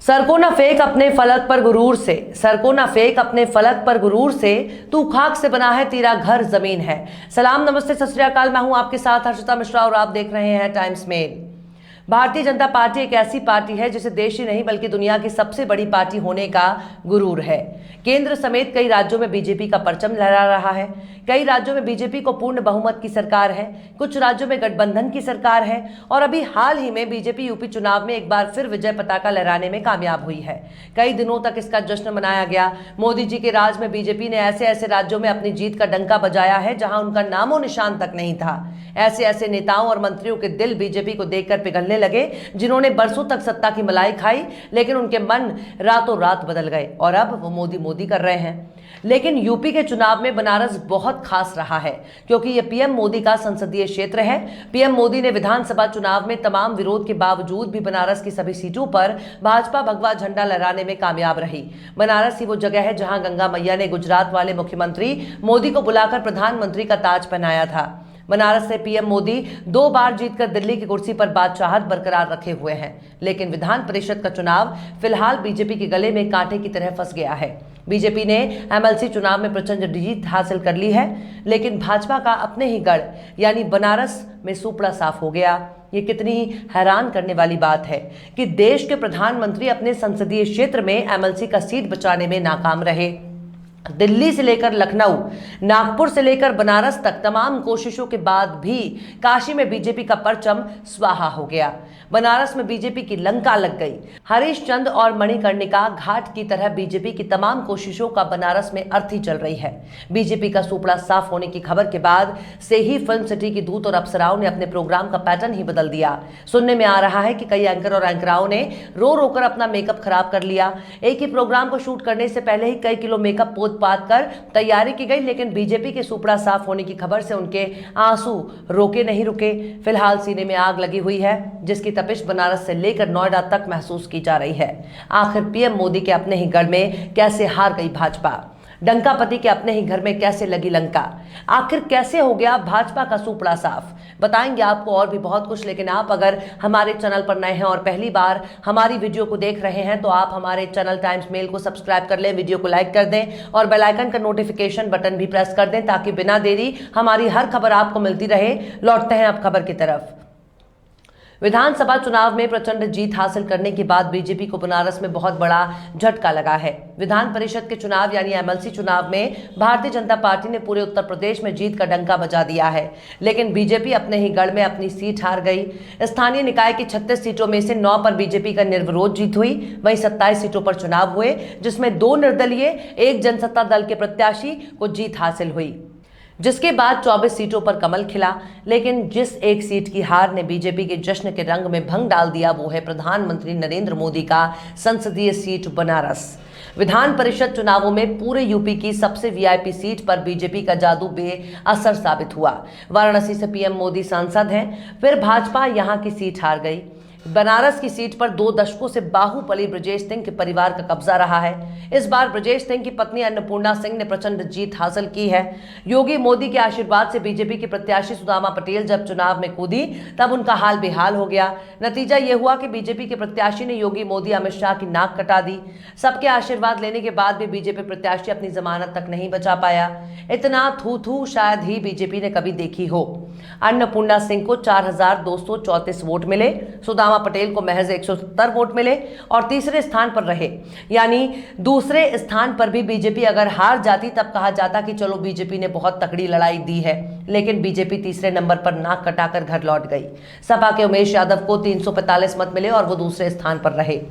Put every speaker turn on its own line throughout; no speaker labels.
Sir को न फेंक अपने फलक पर गुरूर से, सर को न फेंक अपने फलक पर गुरूर से, तू खाक से बना है तेरा घर जमीन है। सलाम नमस्ते सत श्री अकाल, मैं हूं आपके साथ हर्षिता मिश्रा और आप देख रहे हैं times mail. Bharatiya Janata party एक ऐसी पार्टी है जिसे देश ही नहीं बल्कि दुनिया की सबसे बड़ी पार्टी होने का गुरूर है। केंद्र समेत कई राज्यों में बीजेपी का परचम लहरा रहा है। कई राज्यों में बीजेपी को पूर्ण बहुमत की सरकार है, कुछ राज्यों में गठबंधन की सरकार है और अभी हाल ही में बीजेपी यूपी चुनाव में एक बार फिर विजय पताका लहराने में कामयाब हुई है। कई दिनों तक इसका जश्न मनाया गया। मोदी जी के राज में बीजेपी ने ऐसे ऐसे राज्यों में अपनी जीत का डंका बजाया है जहां उनका नामो निशान तक नहीं था। ऐसे ऐसे नेताओं और मंत्रियों के दिल बीजेपी को देखकर पिघलने लगे जिन्होंने बरसों तक सत्ता की मलाई खाई, लेकिन उनके मन रातों रात बदल गए और अब वो मोदी मोदी कर रहे हैं। लेकिन यूपी के चुनाव में बनारस बहुत खास रहा है क्योंकि यह पीएम मोदी का संसदीय क्षेत्र है। पीएम मोदी ने विधानसभा चुनाव में तमाम विरोध के बावजूद भी बनारस की सभी सीटों पर भाजपा भगवा झंडा लहराने में कामयाब रही। बनारस ही वो जगह है जहां गंगा मैया ने गुजरात वाले मुख्यमंत्री मोदी को बुलाकर प्रधानमंत्री का ताज पहनाया था। बनारस से पीएम मोदी 2 बार जीतकर दिल्ली की कुर्सी पर बादशाहत बरकरार रखे हुए हैं, लेकिन विधान परिषद का चुनाव फिलहाल बीजेपी के गले में कांटे की तरह फंस गया है। बीजेपी ने एमएलसी चुनाव में प्रचंड जीत हासिल कर ली है, लेकिन भाजपा का अपने ही गढ़ यानी बनारस में सुपड़ा साफ हो गया। ये कितनी हैरान करने वाली बात है कि देश के प्रधानमंत्री अपने संसदीय क्षेत्र में एमएलसी का सीट बचाने में नाकाम रहे। दिल्ली से लेकर लखनऊ, नागपुर से लेकर बनारस तक तमाम कोशिशों के बाद भी काशी में बीजेपी का परचम स्वाहा हो गया। बनारस में बीजेपी की लंका लग गई। हरीशचंद और मणिकर्णिका घाट की तरह बीजेपी की तमाम कोशिशों का बनारस में अर्थी चल रही है। बीजेपी का सुपड़ा साफ होने की खबर के बाद से ही फिल्म सिटी की दूत और अप्सराओं ने अपने प्रोग्राम का पैटर्न ही बदल दिया। सुनने में आ रहा है कि कई एंकर और एंकराओं ने रो रोकर अपना मेकअप खराब कर लिया। एक ही प्रोग्राम को शूट करने से पहले ही कई किलो मेकअप पात कर तैयारी की गई, लेकिन बीजेपी के सुपड़ा साफ होने की खबर से उनके आंसू रोके नहीं रुके। फिलहाल सीने में आग लगी हुई है जिसकी तपिश बनारस से लेकर नोएडा तक महसूस की जा रही है। आखिर पीएम मोदी के अपने ही गढ़ में कैसे हार गई भाजपा? डंकापति के अपने ही घर में कैसे लगी लंका? आखिर कैसे हो गया भाजपा का सुपड़ा साफ? बताएंगे आपको और भी बहुत कुछ, लेकिन आप अगर हमारे चैनल पर नए हैं और पहली बार हमारी वीडियो को देख रहे हैं तो आप हमारे चैनल टाइम्स मेल को सब्सक्राइब कर लें, वीडियो को लाइक कर दें और बेल आइकन का नोटिफिकेशन बटन भी प्रेस कर दें ताकि बिना देरी हमारी हर खबर आपको मिलती रहे। लौटते हैं अब खबर की तरफ। विधानसभा चुनाव में प्रचंड जीत हासिल करने के बाद बीजेपी को बनारस में बहुत बड़ा झटका लगा है। विधान परिषद के चुनाव यानी एमएलसी चुनाव में भारतीय जनता पार्टी ने पूरे उत्तर प्रदेश में जीत का डंका बजा दिया है, लेकिन बीजेपी अपने ही गढ़ में अपनी सीट हार गई। स्थानीय निकाय की 36 सीटों में से 9 पर बीजेपी का निर्विरोध जीत हुई। वहीं 27 सीटों पर चुनाव हुए जिसमें 2 निर्दलीय, 1 जनसत्ता दल के प्रत्याशी को जीत हासिल हुई, जिसके बाद 24 सीटों पर कमल खिला। लेकिन जिस एक सीट की हार ने बीजेपी के जश्न के रंग में भंग डाल दिया वो है प्रधानमंत्री नरेंद्र मोदी का संसदीय सीट बनारस। विधान परिषद चुनावों में पूरे यूपी की सबसे वीआईपी सीट पर बीजेपी का जादू बेअसर साबित हुआ। वाराणसी से पीएम मोदी सांसद हैं, फिर भाजपा यहां की सीट हार गई। बनारस की सीट पर 2 दशकों से बाहुबली ब्रजेश सिंह के परिवार का कब्जा रहा है। इस बार ब्रजेश सिंह की पत्नी अन्नपूर्णा सिंह ने प्रचंड जीत हासिल की है। योगी मोदी के आशीर्वाद से बीजेपी की प्रत्याशी सुदामा पटेल जब चुनाव में कूदी तब उनका हाल बेहाल हो गया। नतीजा यह हुआ कि बीजेपी के प्रत्याशी ने योगी मोदी अमित शाह की नाक कटा दी। सबके आशीर्वाद लेने के बाद भी बीजेपी प्रत्याशी अपनी जमानत तक नहीं बचा पाया। इतना थू शायद ही बीजेपी ने कभी देखी हो। अन्नपूर्णा सिंह को 4234 वोट मिले, सुदामा पटेल को महज 170 वोट मिले और तीसरे स्थान पर रहे। यानी दूसरे स्थान पर भी बीजेपी अगर हार जाती तब कहा जाता कि चलो बीजेपी ने बहुत तगड़ी लड़ाई दी है, लेकिन बीजेपी तीसरे नंबर पर नाक कटाकर घर लौट गई। सपा के उमेश यादव को 345 मत मिले और वो दूसरे स्थान पर रहे।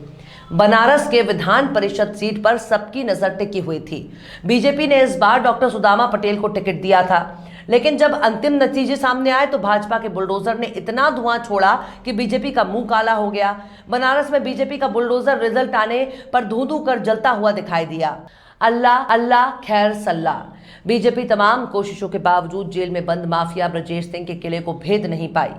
बनारस के विधान परिषद सीट पर सबकी नजर टिकी हुई थी। बीजेपी ने इस बार डॉक्टर सुदामा पटेल को टिकट दिया था, लेकिन जब अंतिम नतीजे सामने आए तो भाजपा के बुलडोजर ने इतना धुआं छोड़ा कि बीजेपी का मुंह काला हो गया। बनारस में बीजेपी का बुलडोजर रिजल्ट आने पर धू कर जलता हुआ दिखाई दिया। अल्लाह अल्लाह खैर सल्लाह। बीजेपी तमाम कोशिशों के बावजूद जेल में बंद माफिया ब्रजेश सिंह के किले को भेद नहीं पाई।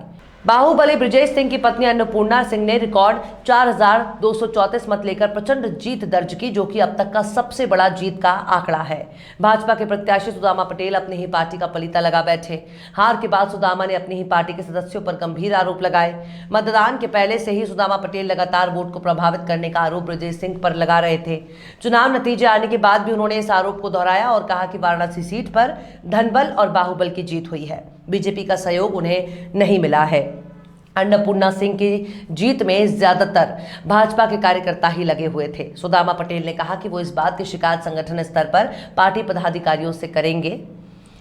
बाहुबली ब्रिजेश सिंह की पत्नी अन्नपूर्णा सिंह ने रिकॉर्ड 4,234 मत लेकर प्रचंड जीत दर्ज की, जो कि अब तक का सबसे बड़ा जीत का आंकड़ा है। भाजपा के प्रत्याशी सुदामा पटेल अपनी ही पार्टी का पलीता लगा बैठे। हार के बाद सुदामा ने अपनी ही पार्टी के सदस्यों पर गंभीर आरोप लगाए। मतदान के पहले से ही सुदामा पटेल लगातार वोट को प्रभावित करने का आरोप ब्रिजेश सिंह पर लगा रहे थे। चुनाव नतीजे आने के बाद भी उन्होंने इस आरोप को दोहराया और कहा कि वाराणसी सीट पर धनबल और बाहुबल की जीत हुई है, बीजेपी का सहयोग उन्हें नहीं मिला है। अन्नपूर्णा सिंह की जीत में ज्यादातर भाजपा के कार्यकर्ता ही लगे हुए थे। सुदामा पटेल ने कहा कि वो इस बात की शिकायत संगठन स्तर पर पार्टी पदाधिकारियों से करेंगे।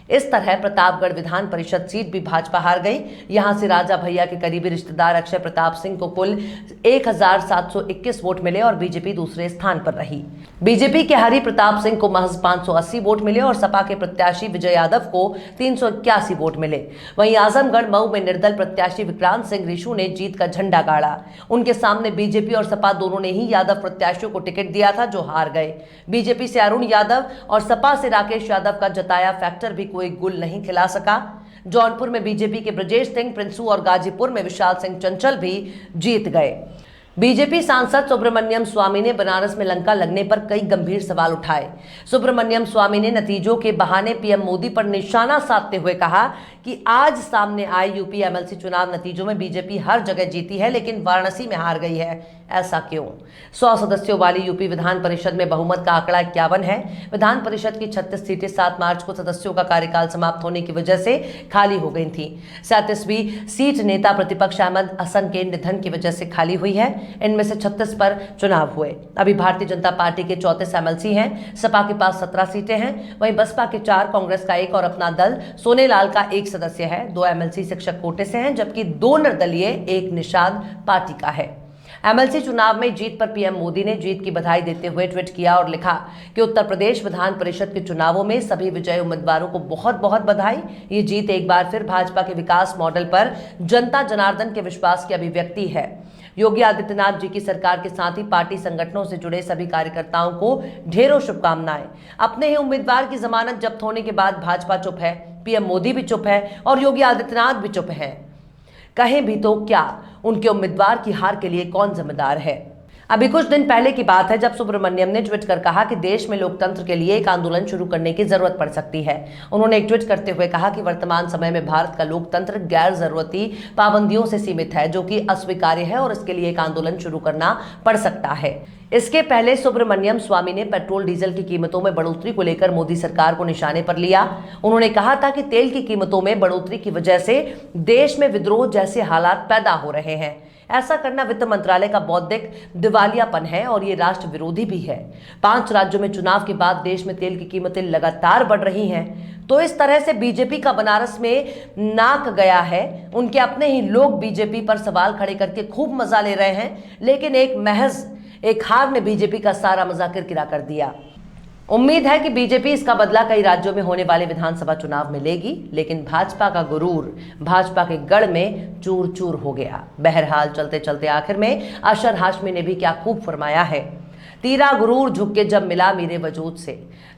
इस तरह प्रतापगढ़ विधान परिषद सीट भी भाजपा हार गई। यहां से राजा भैया के करीबी रिश्तेदार अक्षय प्रताप सिंह को कुल 1,721 वोट मिले और बीजेपी दूसरे स्थान पर रही। बीजेपी के हरि प्रताप सिंह को महज 580 वोट मिले और सपा के प्रत्याशी विजय यादव को 381 वोट मिले। वहीं आजमगढ़ मऊ में निर्दल प्रत्याशी विक्रांत सिंह रिशु ने जीत का झंडा गाड़ा। उनके सामने बीजेपी और सपा दोनों ने ही यादव प्रत्याशियों को टिकट दिया था, जो हार गए। बीजेपी से अरुण यादव और सपा से राकेश यादव का जताया फैक्टर भी कोई गुल नहीं खिला सका। जौनपुर में बीजेपी के ब्रजेश सिंह प्रिंसू और गाजीपुर में विशाल सिंह चंचल भी जीत गए। बीजेपी सांसद सुब्रमण्यम स्वामी ने बनारस में लंका लगने पर कई गंभीर सवाल उठाए। सुब्रमण्यम स्वामी ने नतीजों के बहाने पीएम मोदी पर निशाना साधते हुए कहा कि आज सामने आए यूपी एमएलसी चुनाव नतीजों में बीजेपी हर जगह जीती है, लेकिन वाराणसी में हार गई है। ऐसा क्यों? 100 सदस्यों वाली यूपी विधान परिषद में बहुमत का आंकड़ा 51 है। विधान परिषद की 36 सीटें 7 मार्च को सदस्यों का कार्यकाल समाप्त होने की वजह से खाली हो गई थी। 37वीं सीट नेता प्रतिपक्ष अहमद हसन के निधन की वजह से खाली हुई है। इनमें से 36 पर चुनाव हुए। अभी भारतीय जनता पार्टी के 34 एमएलसी हैं। सपा के पास 17 सीटें हैं। वहीं बसपा के 4, कांग्रेस का 1 और अपना दल सोनेलाल का 1 सदस्य है। 2 एमएलसी शिक्षक कोटे से हैं, जबकि 2 निर्दलीय, 1 निषाद पार्टी का है। एमएलसी चुनाव में जीत पर पीएम मोदी ने जीत की बधाई देते हुए ट्वीट किया और लिखा कि उत्तर प्रदेश विधान परिषद के चुनावों में सभी विजयी उम्मीदवारों को बहुत बहुत बधाई। ये जीत एक बार फिर भाजपा के विकास मॉडल पर जनता जनार्दन के विश्वास की अभिव्यक्ति है। योगी आदित्यनाथ जी की सरकार के साथ ही पार्टी संगठनों से जुड़े सभी कार्यकर्ताओं को ढेरों शुभकामनाएं। अपने ही उम्मीदवार की जमानत जब्त होने के बाद भाजपा चुप है, पीएम मोदी भी चुप है और योगी आदित्यनाथ भी चुप है। कहें भी तो क्या, उनके उम्मीदवार की हार के लिए कौन जिम्मेदार है? अभी कुछ दिन पहले की बात है जब सुब्रमण्यम ने ट्वीट कर कहा कि देश में लोकतंत्र के लिए एक आंदोलन शुरू करने की जरूरत पड़ सकती है। उन्होंने एक ट्वीट करते हुए कहा कि वर्तमान समय में भारत का लोकतंत्र गैर जरूरती पाबंदियों से सीमित है, जो कि अस्वीकार्य है और इसके लिए एक आंदोलन शुरू करना पड़ सकता है। इसके पहले सुब्रमण्यम स्वामी ने पेट्रोल डीजल की कीमतों में बढ़ोतरी को लेकर मोदी सरकार को निशाने पर लिया। उन्होंने कहा था कि तेल की कीमतों में बढ़ोतरी की वजह से देश में विद्रोह जैसे हालात पैदा हो रहे हैं। ऐसा करना वित्त मंत्रालय का बौद्धिक दिवालियापन है और ये राष्ट्र विरोधी भी है। 5 राज्यों में चुनाव के बाद देश में तेल की कीमतें लगातार बढ़ रही हैं। तो इस तरह से बीजेपी का बनारस में नाक गया है। उनके अपने ही लोग बीजेपी पर सवाल खड़े करके खूब मजा ले रहे हैं, लेकिन एक हार ने बीजेपी का सारा मजा किरकिरा कर दिया। उम्मीद है कि बीजेपी इसका बदला कई राज्यों में होने वाले विधानसभा चुनाव में लेगी, लेकिन भाजपा का गुरूर भाजपा के गढ़ में चूर चूर हो गया। बहरहाल चलते चलते आखिर में अशर हाशमी ने भी क्या खूब फरमाया है। तीरा गुरूर झुक के जब मिला मेरे वजूद से,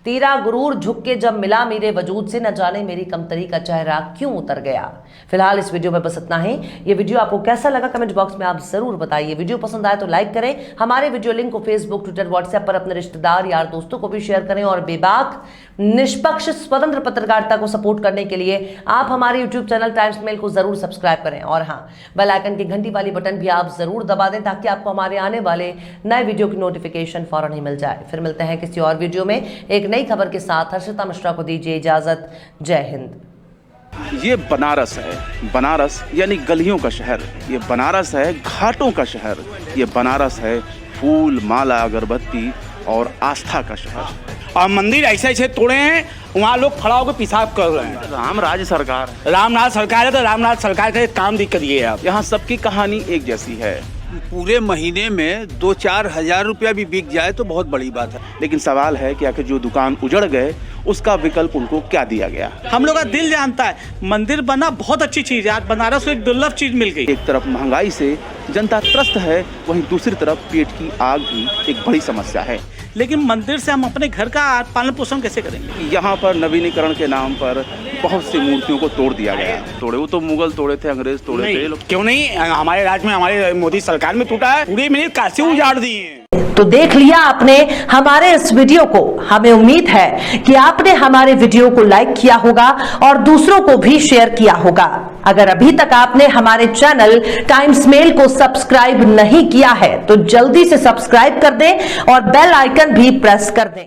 तीरा गुरूर झुक के जब मिला मेरे वजूद से, न जाने मेरी कमतरी का चेहरा क्यों उतर गया। फिलहाल इस वीडियो में बस इतना ही। ये वीडियो आपको कैसा लगा कमेंट बॉक्स में आप जरूर बताइए। वीडियो पसंद आए तो लाइक करें। हमारे वीडियो लिंक को फेसबुक, ट्विटर, व्हाट्सएप पर अपने रिश्तेदार, यार, दोस्तों को भी शेयर करें और बेबाक, निष्पक्ष, स्वतंत्र पत्रकारिता को सपोर्ट करने के लिए आप हमारे यूट्यूब चैनल टाइम्स मेल को जरूर सब्सक्राइब करें और हाँ, बेल आइकन की घंटी वाली बटन भी आप जरूर दबा दें ताकि आपको हमारे आने वाले नए वीडियो की नोटिफिकेशन फौरन ही मिल जाए। फिर मिलते हैं किसी और वीडियो में एक नई खबर के साथ। हर्षिता मिश्रा को दीजिए इजाजत। जय हिंद।
ये बनारस है, बनारस यानी गलियों का शहर। ये बनारस है घाटों का शहर। ये बनारस है फूल, माला, अगरबत्ती और आस्था का शहर।
और मंदिर ऐसे ऐसे तोड़े हैं, वहाँ लोग खड़ा होकर पेशाब कर रहे हैं।
रामराज सरकार,
रामनाथ सरकार है तो रामनाथ सरकार का काम भी करिए आप।
यहाँ सबकी कहानी एक जैसी है।
पूरे महीने में 2-4 हज़ार रुपया भी बिक जाए तो बहुत बड़ी बात है।
लेकिन सवाल है कि आखिर जो दुकान उजड़ गए उसका विकल्प उनको क्या दिया गया।
हम लोग का दिल जानता है मंदिर बना बहुत अच्छी चीज है। आज बनारस को एक दुर्लभ चीज मिल गई।
एक तरफ महंगाई से जनता त्रस्त है, वहीं दूसरी तरफ पेट की आग भी एक बड़ी समस्या है।
लेकिन मंदिर से हम अपने घर का पालन पोषण कैसे करेंगे?
यहाँ पर नवीनीकरण के नाम पर बहुत सी मूर्तियों को तोड़ दिया गया। तोड़े वो तो मुगल तोड़े थे, अंग्रेज तोड़े थे, ये लोग
क्यों नहीं, हमारे राज्य में हमारे मोदी सरकार में टूटा है। पूरी मिनट काशी उजाड़ दी है।
तो देख लिया आपने हमारे इस वीडियो को। हमें उम्मीद है कि आपने हमारे वीडियो को लाइक किया होगा और दूसरों को भी शेयर किया होगा। अगर अभी तक आपने हमारे चैनल टाइम्स मेल को सब्सक्राइब नहीं किया है तो जल्दी से सब्सक्राइब कर दें और बेल आइकन भी प्रेस कर दें।